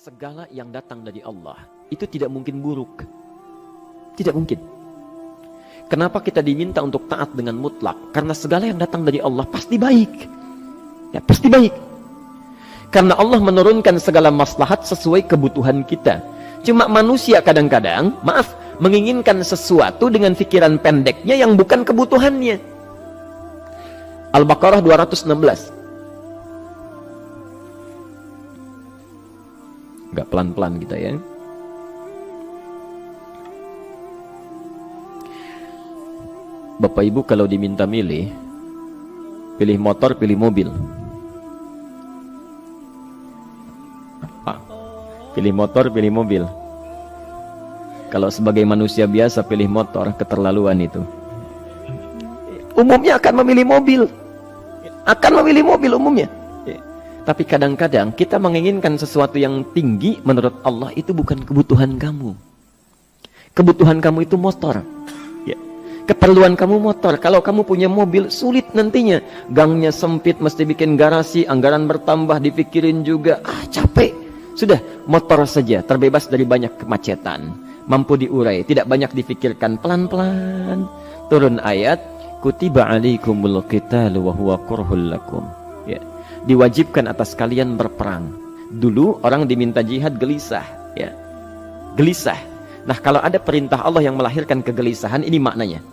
segala yang datang dari Allah itu tidak mungkin buruk. Tidak mungkin. Kenapa kita diminta untuk taat dengan mutlak? Karena segala yang datang dari Allah pasti baik. Ya, pasti baik. Karena Allah menurunkan segala maslahat sesuai kebutuhan kita. Cuma manusia kadang-kadang, menginginkan sesuatu dengan pikiran pendeknya yang bukan kebutuhannya. Al-Baqarah 216. Agak pelan-pelan kita ya. Bapak Ibu kalau diminta milih, pilih motor, pilih mobil. Pilih motor, pilih mobil. Kalau sebagai manusia biasa pilih motor, keterlaluan itu. Umumnya akan memilih mobil. Akan memilih mobil umumnya. Tapi kadang-kadang kita menginginkan sesuatu yang tinggi, menurut Allah itu bukan kebutuhan kamu. Kebutuhan kamu itu motor. Ya. Keperluan kamu motor. Kalau kamu punya mobil, sulit nantinya. Gangnya sempit, mesti bikin garasi, anggaran bertambah, dipikirin juga. Capek. Sudah, motor saja, terbebas dari banyak kemacetan. Mampu diurai, tidak banyak difikirkan. Pelan-pelan. Turun ayat, Kutiba alaikumul qitalu wa huwa kurhul lakum. Ya. Diwajibkan atas kalian berperang. Dulu orang diminta jihad gelisah, ya. Gelisah. Nah, kalau ada perintah Allah yang melahirkan kegelisahan, ini maknanya.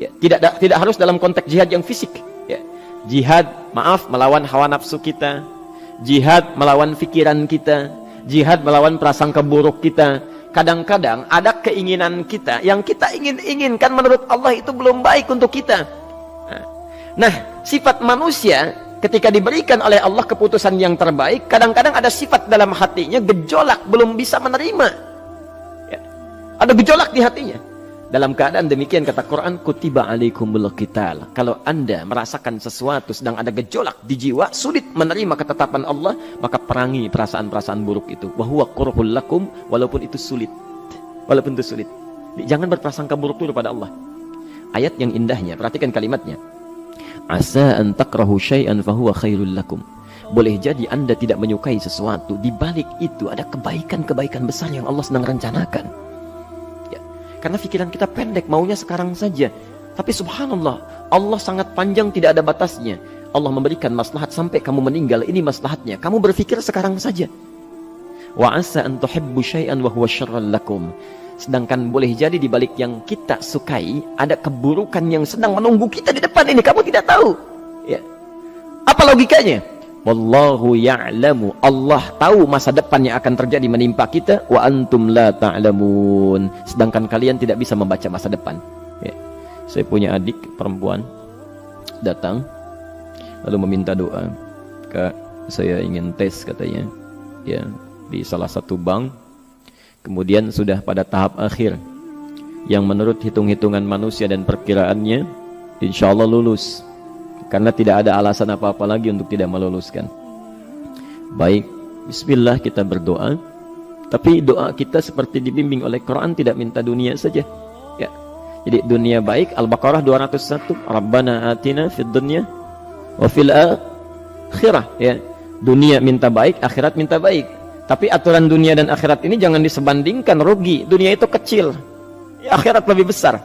Ya. Tidak harus dalam konteks jihad yang fisik, ya. Jihad, melawan hawa nafsu kita. Jihad melawan pikiran kita. Jihad melawan prasangka buruk kita. Kadang-kadang ada keinginan kita yang kita inginkan menurut Allah itu belum baik untuk kita. Nah, sifat manusia ketika diberikan oleh Allah keputusan yang terbaik, kadang-kadang ada sifat dalam hatinya gejolak, belum bisa menerima. Ya. Ada gejolak di hatinya. Dalam keadaan demikian kata Quran, Kutiba alaikumul qital. Kalau Anda merasakan sesuatu sedang ada gejolak di jiwa, sulit menerima ketetapan Allah, maka perangi perasaan-perasaan buruk itu. Wa huwa kurhul lakum, walaupun itu sulit. Walaupun itu sulit. Jangan berprasangka buruk dulu pada Allah. Ayat yang indahnya, perhatikan kalimatnya. Asa an takrahu syai'an fahuwa khairul lakum. Boleh jadi Anda tidak menyukai sesuatu, di balik itu ada kebaikan-kebaikan besar yang Allah sedang rencanakan. Karena pikiran kita pendek, maunya sekarang saja. Tapi subhanallah, Allah sangat panjang, tidak ada batasnya. Allah memberikan maslahat sampai kamu meninggal, ini maslahatnya. Kamu berpikir sekarang saja. Wa asa an tuhibbu syai'an wa huwa syarrul lakum. Sedangkan boleh jadi di balik yang kita sukai ada keburukan yang sedang menunggu kita di depan ini, kamu tidak tahu. Ya. Apa logikanya? Wallahu ya'lamu, Allah tahu masa depan yang akan terjadi menimpa kita, wa antum la ta'lamun, sedangkan kalian tidak bisa membaca masa depan. Ya. Saya punya adik perempuan datang lalu meminta doa. Kak, saya ingin tes katanya, ya, di salah satu bank. Kemudian sudah pada tahap akhir yang menurut hitung-hitungan manusia dan perkiraannya insya Allah lulus. Karena tidak ada alasan apa-apa lagi untuk tidak meluluskan. Baik, bismillah kita berdoa. Tapi doa kita seperti dibimbing oleh Quran, tidak minta dunia saja. Ya. Jadi dunia baik, Al-Baqarah 201. Rabbana atina fid dunya wa fil akhirah. Ya. Dunia minta baik, akhirat minta baik. Tapi aturan dunia dan akhirat ini jangan disebandingkan, rugi. Dunia itu kecil, akhirat lebih besar.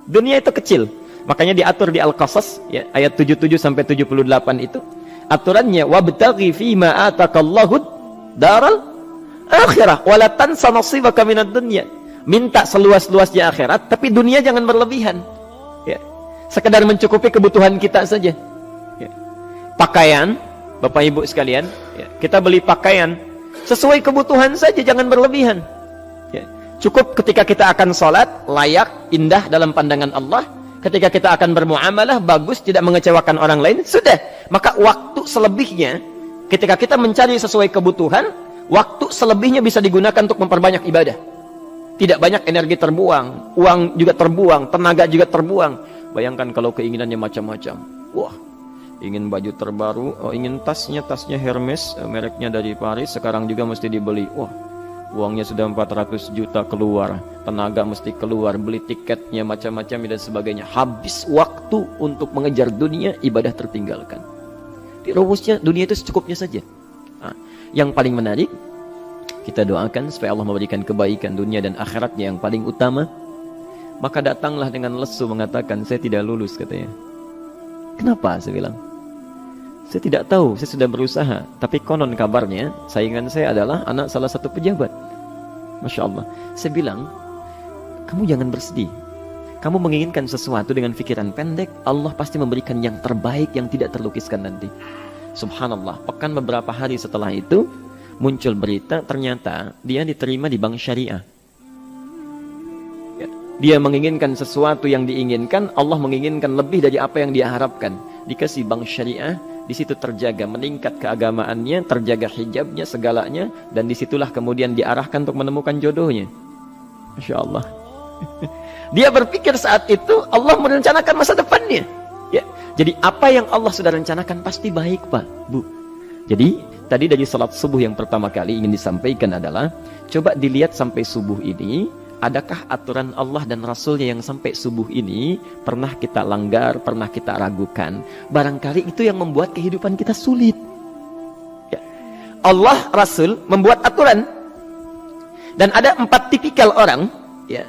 Dunia itu kecil. Makanya diatur di Al-Qasas, ya, ayat 77 sampai 78 itu aturannya, wabtaghi fima atakallahu daral akhirah wala tansa nasibaka minad dunya. Minta seluas-luasnya akhirat, tapi dunia jangan berlebihan. Ya. Sekedar mencukupi kebutuhan kita saja. Ya. Pakaian, Bapak Ibu sekalian, ya, kita beli pakaian sesuai kebutuhan saja, jangan berlebihan. Ya. Cukup ketika kita akan sholat, layak, indah dalam pandangan Allah. Ketika kita akan bermuamalah, bagus, tidak mengecewakan orang lain, sudah. Maka waktu selebihnya, ketika kita mencari sesuai kebutuhan, waktu selebihnya bisa digunakan untuk memperbanyak ibadah. Tidak banyak energi terbuang, uang juga terbuang, tenaga juga terbuang. Bayangkan kalau keinginannya macam-macam. Wah, ingin baju terbaru, ingin tasnya Hermes, mereknya dari Paris, sekarang juga mesti dibeli. Wah, uangnya sudah 400 juta keluar, tenaga mesti keluar, beli tiketnya macam-macam dan sebagainya. Habis waktu untuk mengejar dunia, ibadah tertinggalkan. Di rumusnya dunia itu secukupnya saja. Nah, yang paling menarik, Kita doakan supaya Allah memberikan kebaikan dunia dan akhiratnya yang paling utama. Maka datanglah dengan lesu mengatakan, saya tidak lulus katanya. Kenapa? Saya bilang, saya tidak tahu, saya sudah berusaha. Tapi konon kabarnya, saingan saya adalah anak salah satu pejabat. Masya Allah. Saya bilang, kamu jangan bersedih. Kamu menginginkan sesuatu dengan pikiran pendek, Allah pasti memberikan yang terbaik yang tidak terlukiskan nanti. Subhanallah. Pekan beberapa hari setelah itu, muncul berita, ternyata dia diterima di bank syariah. Dia menginginkan sesuatu yang diinginkan, Allah menginginkan lebih dari apa yang dia harapkan. Dikasih bank syariah, di situ terjaga, meningkat keagamaannya, terjaga hijabnya, segalanya, dan disitulah kemudian diarahkan untuk menemukan jodohnya. Masya Allah. Dia berpikir saat itu Allah merencanakan masa depannya. Ya, jadi apa yang Allah sudah rencanakan pasti baik, Pak, Bu. Jadi tadi dari salat subuh yang pertama kali ingin disampaikan adalah, coba dilihat sampai subuh ini, adakah aturan Allah dan Rasulnya yang sampai subuh ini pernah kita langgar, pernah kita ragukan? Barangkali itu yang membuat kehidupan kita sulit. Ya. Allah, Rasul membuat aturan. Dan ada 4 tipikal orang, ya,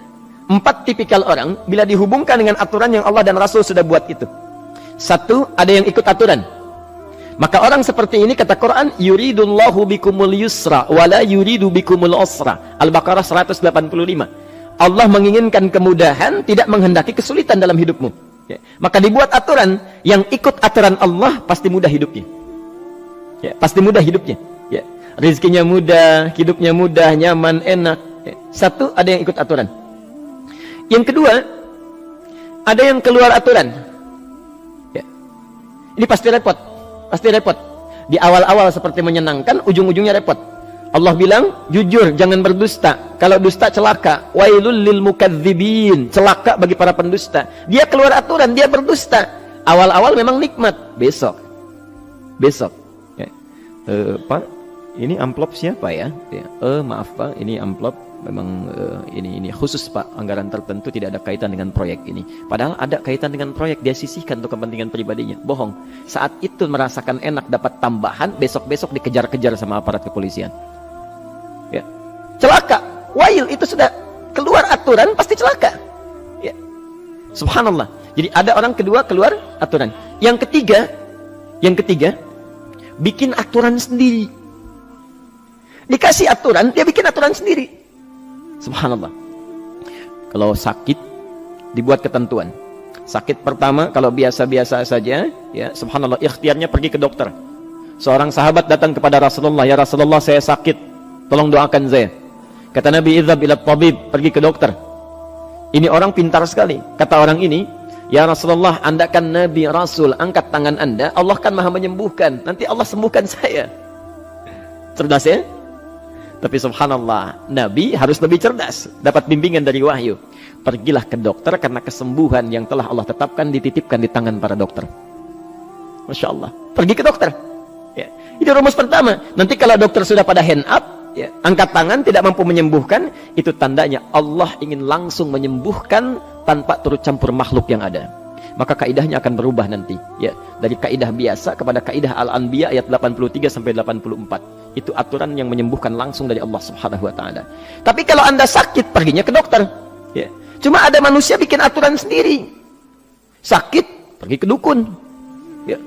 4 tipikal orang bila dihubungkan dengan aturan yang Allah dan Rasul sudah buat itu. 1, ada yang ikut aturan. Maka orang seperti ini kata Quran, yuridullahu bikumul yusra wala yuridu bikumul usra. Al-Baqarah 185. Allah menginginkan kemudahan, tidak menghendaki kesulitan dalam hidupmu. Ya. Maka dibuat aturan, yang ikut aturan Allah pasti mudah hidupnya. Ya, pasti mudah hidupnya. Ya. Rizkinya mudah, hidupnya mudah, nyaman, enak. Ya. 1, ada yang ikut aturan. Yang kedua, ada yang keluar aturan. Ya. Ini pasti repot. Pasti repot. Di awal-awal seperti menyenangkan, ujung-ujungnya repot. Allah bilang, jujur, jangan berdusta. Kalau dusta celaka. Wailul lil mukadzibin. Celaka bagi para pendusta. Dia keluar aturan, dia berdusta. Awal-awal memang nikmat. Besok. Ya. Pak, ini amplop siapa ya? Ya. Maaf Pak, ini amplop memang ini khusus Pak, anggaran tertentu, tidak ada kaitan dengan proyek ini. Padahal ada kaitan dengan proyek, dia sisihkan untuk kepentingan pribadinya. Bohong. Saat itu merasakan enak dapat tambahan, besok-besok dikejar-kejar sama aparat kepolisian. Ya. Celaka. Wail, itu sudah keluar aturan pasti celaka. Ya. Subhanallah. Jadi ada orang kedua keluar aturan. Yang ketiga bikin aturan sendiri. Dikasih aturan, dia bikin aturan sendiri. Subhanallah. Kalau sakit, dibuat ketentuan. Sakit pertama, kalau biasa-biasa saja, ya, subhanallah, ikhtiarnya pergi ke dokter. Seorang sahabat datang kepada Rasulullah, ya Rasulullah, saya sakit, tolong doakan saya. Kata Nabi, idhab ila tabib, pergi ke dokter. Ini orang pintar sekali. Kata orang ini, ya Rasulullah, Anda kan Nabi Rasul, angkat tangan Anda, Allah kan maha menyembuhkan, nanti Allah sembuhkan saya. Cerdas ya? Tapi subhanallah, Nabi harus lebih cerdas, dapat bimbingan dari wahyu. Pergilah ke dokter karena kesembuhan yang telah Allah tetapkan dititipkan di tangan para dokter. Masya Allah, pergi ke dokter. Ya. Itu rumus pertama. Nanti kalau dokter sudah pada hand up, ya, angkat tangan, tidak mampu menyembuhkan, itu tandanya Allah ingin langsung menyembuhkan tanpa turut campur makhluk yang ada. Maka kaidahnya akan berubah nanti, ya, dari kaidah biasa kepada kaidah Al-Anbiya ayat 83 sampai 84. Itu aturan yang menyembuhkan langsung dari Allah Subhanahu wa taala. Tapi kalau Anda sakit, perginya ke dokter. Ya. Cuma ada manusia bikin aturan sendiri. Sakit, pergi ke dukun. Ya.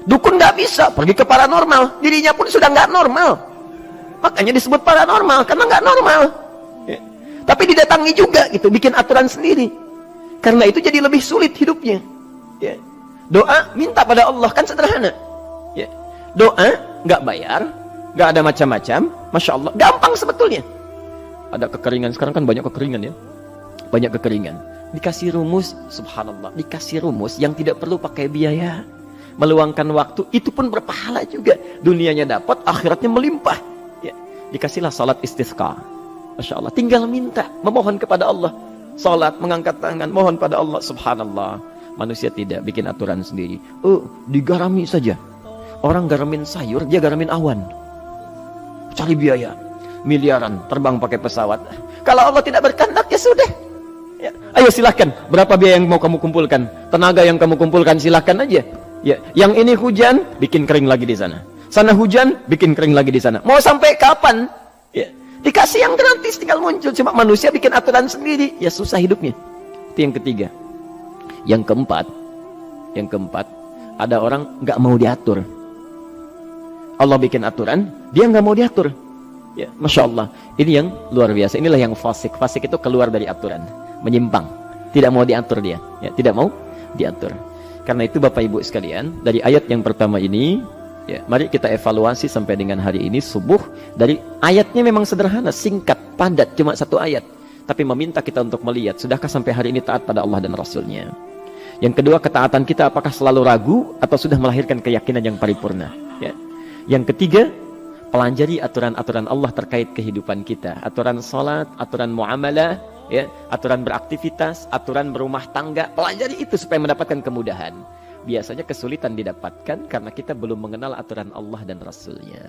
Dukun nggak bisa, pergi ke paranormal. Dirinya pun sudah nggak normal. Makanya disebut paranormal, karena nggak normal. Ya. Tapi didatangi juga gitu, bikin aturan sendiri. Karena itu jadi lebih sulit hidupnya. Ya. Doa, minta pada Allah, kan sederhana. Ya. Doa, nggak bayar, nggak ada macam-macam, Masya Allah, gampang sebetulnya. Ada kekeringan, sekarang kan banyak kekeringan ya, banyak kekeringan. Dikasih rumus, subhanallah, dikasih rumus yang tidak perlu pakai biaya, meluangkan waktu, itu pun berpahala juga. Dunianya dapat, akhiratnya melimpah. Ya. Dikasihlah salat istisqa, Masya Allah, tinggal minta, memohon kepada Allah. Salat, mengangkat tangan, mohon pada Allah, subhanallah. Manusia tidak bikin aturan sendiri. Digarami saja. Orang garamin sayur, dia garamin awan. Cari biaya miliaran, terbang pakai pesawat. Kalau Allah tidak berkehendak, ya sudah. Ya. Ayo silahkan, berapa biaya yang mau kamu kumpulkan? Tenaga yang kamu kumpulkan, silahkan aja. Ya. Yang ini hujan, bikin kering lagi di sana. Sana hujan, bikin kering lagi di sana. Mau sampai kapan? Dikasih yang gratis tinggal muncul. Cuma manusia bikin aturan sendiri, ya susah hidupnya. Itu yang ketiga. Yang keempat, ada orang nggak mau diatur. Allah bikin aturan, dia nggak mau diatur. Ya, Masya Allah. Ini yang luar biasa. Inilah yang fasik. Fasik itu keluar dari aturan, menyimpang, tidak mau diatur dia. Ya, tidak mau diatur. Karena itu Bapak Ibu sekalian, dari ayat yang pertama ini, ya, mari kita evaluasi sampai dengan hari ini subuh. Dari ayatnya memang sederhana, singkat, padat, cuma satu ayat. Tapi meminta kita untuk melihat, sudahkah sampai hari ini taat pada Allah dan Rasulnya? Yang kedua, ketaatan kita apakah selalu ragu atau sudah melahirkan keyakinan yang paripurna? Ya. Yang ketiga, pelajari aturan-aturan Allah terkait kehidupan kita. Aturan salat, aturan muamalah, ya, aturan beraktivitas, aturan berumah tangga. Pelajari itu supaya mendapatkan kemudahan. Biasanya kesulitan didapatkan karena kita belum mengenal aturan Allah dan Rasulnya.